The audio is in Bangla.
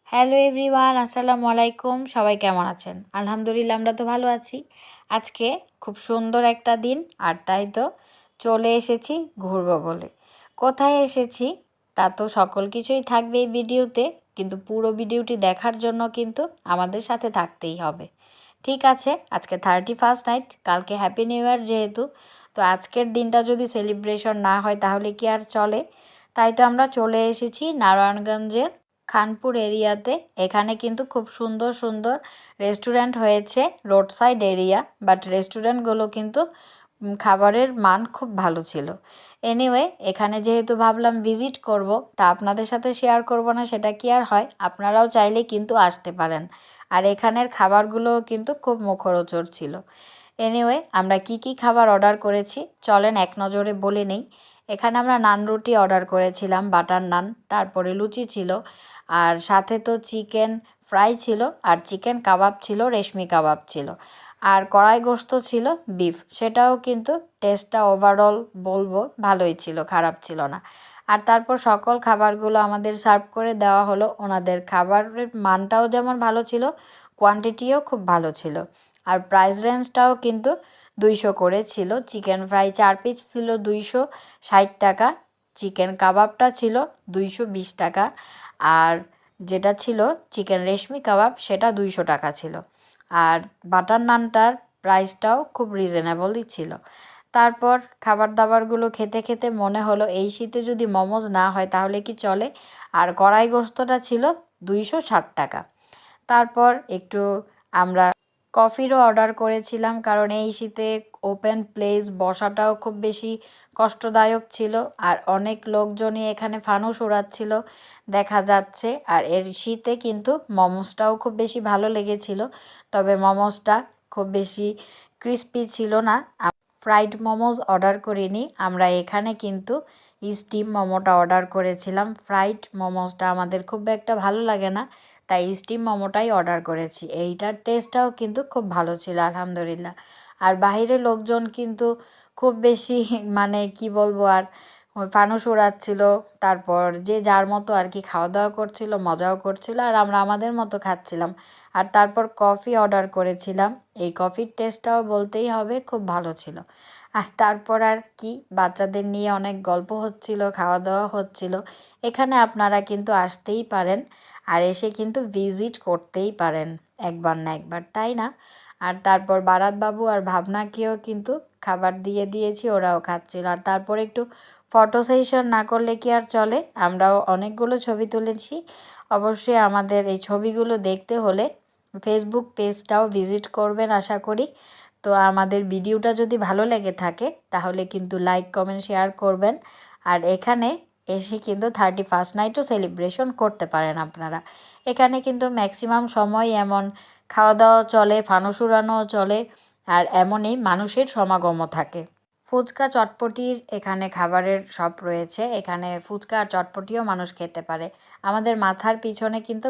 হ্যালো এভরিওয়ান, আসসালামু আলাইকুম। সবাই কেমন আছেন? আলহামদুলিল্লাহ, আমরা তো ভালো আছি। আজকে খুব সুন্দর একটা দিন, আর তাই তো চলে এসেছি ঘুরবো বলে। কোথায় এসেছি তা তো সকল কিছুই থাকবে এই ভিডিওতে, কিন্তু পুরো ভিডিওটি দেখার জন্য কিন্তু আমাদের সাথে থাকতেই হবে। ঠিক আছে, আজকে 31st নাইট, কালকে হ্যাপি নিউ ইয়ার যেহেতু, তো আজকের দিনটা যদি সেলিব্রেশন না হয় তাহলে কি আর চলে? তাই তো আমরা চলে এসেছি নারায়ণগঞ্জের খানপুর এরিয়াতে। এখানে কিন্তু খুব সুন্দর সুন্দর রেস্টুরেন্ট হয়েছে, রোড সাইড এরিয়া, বাট রেস্টুরেন্টগুলো কিন্তু খাবারের মান খুব ভালো ছিল। এনিওয়ে, এখানে যেহেতু ভাবলাম ভিজিট করব, তা আপনাদের সাথে শেয়ার করব না সেটা কি আর হয়? আপনারাও চাইলে কিন্তু আসতে পারেন। আর এখানের খাবারগুলোও কিন্তু খুব মুখরোচক ছিল। এনিওয়ে, আমরা কি কি খাবার অর্ডার করেছি চলেন এক নজরে বলে নেই। এখানে আমরা নান রুটি অর্ডার করেছিলাম, বাটার নান, তারপরে লুচি ছিল, আর সাথে তো চিকেন ফ্রাই ছিল, আর চিকেন কাবাব ছিল, রেশমি কাবাব ছিল, আর কড়াই গোশত ছিল বিফ। সেটাও কিন্তু টেস্টটা ওভারঅল বলবো ভালোই ছিল, খারাপ ছিল না। আর তারপর সকল খাবারগুলো আমাদের সার্ভ করে দেওয়া হলো। ওনাদের খাবারের মানটাও যেমন ভালো ছিল, কোয়ান্টিটিও খুব ভালো ছিল। আর প্রাইস রেঞ্জটাও কিন্তু 200 করে ছিল। চিকেন ফ্রাই 4 পিস ছিল 260 টাকা, চিকেন কাবাবটা ছিল 220 টাকা, আর যেটা ছিল চিকেন রেশমি কাবাব সেটা 200 টাকা ছিল। আর বাটার নানটার প্রাইসটাও খুব রিজনেবলই ছিল। তারপর খাবার দাবারগুলো খেতে খেতে মনে হলো এই শীতে যদি মোমোজ না হয় তাহলে কি চলে। আর কড়াই গোশতটা ছিল 260 টাকা। তারপর একটু আমরা কফিরও অর্ডার করেছিলাম, কারণ এই শীতে ওপেন প্লেস বসাটাও খুব বেশি কষ্টদায়ক ছিল, আর অনেক লোকজনই এখানে ফানুস উড়াচ্ছিল দেখা যাচ্ছে। আর এর শীতে কিন্তু মোমোসটাও খুব বেশি ভালো লেগেছিল, তবে মোমোসটা খুব বেশি ক্রিস্পি ছিল না। ফ্রাইড মোমোজ অর্ডার করিনি আমরা, এখানে কিন্তু স্টিম মোমোটা অর্ডার করেছিলাম। ফ্রাইড মোমোসটা আমাদের খুব একটা ভালো লাগে না, তাই স্টিম মোমোটাই অর্ডার করেছি। এইটার টেস্টটাও কিন্তু খুব ভালো ছিল আলহামদুলিল্লাহ। আর বাইরের লোকজন কিন্তু খুব বেশি মানে কি বলবো আর, ফানুস উড়াচ্ছিল, তারপর যে যার মতো আর কি খাওয়া দাওয়া করছিল, মজাও করছিল, আর আমরা আমাদের মতো খাচ্ছিলাম। আর তারপর কফি অর্ডার করেছিলাম, এই কফির টেস্টটাও বলতেই হবে খুব ভালো ছিল। আর তারপর আর কি, বাচ্চাদের নিয়ে অনেক গল্প হচ্ছিল, খাওয়া দাওয়া হচ্ছিল। এখানে আপনারা কিন্তু আসতেই পারেন, আর এসে কিন্তু ভিজিট করতেই পারেন একবার না একবার, তাই না? আর তারপর বারাত বাবু আর ভাবনাকেও কিন্তু খাবার দিয়ে দিয়েছি, ওরাও খাচ্ছিল। আর তারপর একটু ফটো সেশন না করলে কি আর চলে? আমরাও অনেকগুলো ছবি তুলেছি। অবশ্যই আমাদের এই ছবিগুলো দেখতে হলে ফেসবুক পেজটাও ভিজিট করবেন আশা করি। তো আমাদের ভিডিওটা যদি ভালো লেগে থাকে তাহলে কিন্তু লাইক কমেন্ট শেয়ার করবেন। আর এখানে এসে কিন্তু 31st নাইটও সেলিব্রেশন করতে পারেন আপনারা। এখানে কিন্তু ম্যাক্সিমাম সময় এমন খাওয়া দাওয়া চলে, ফানুস উড়ানোও চলে, আর এমনই মানুষের সমাগমও থাকে। ফুচকা চটপটির এখানে খাবারের শপ রয়েছে, এখানে ফুচকা আর চটপটিও মানুষ খেতে পারে। আমাদের মাথার পিছনে কিন্তু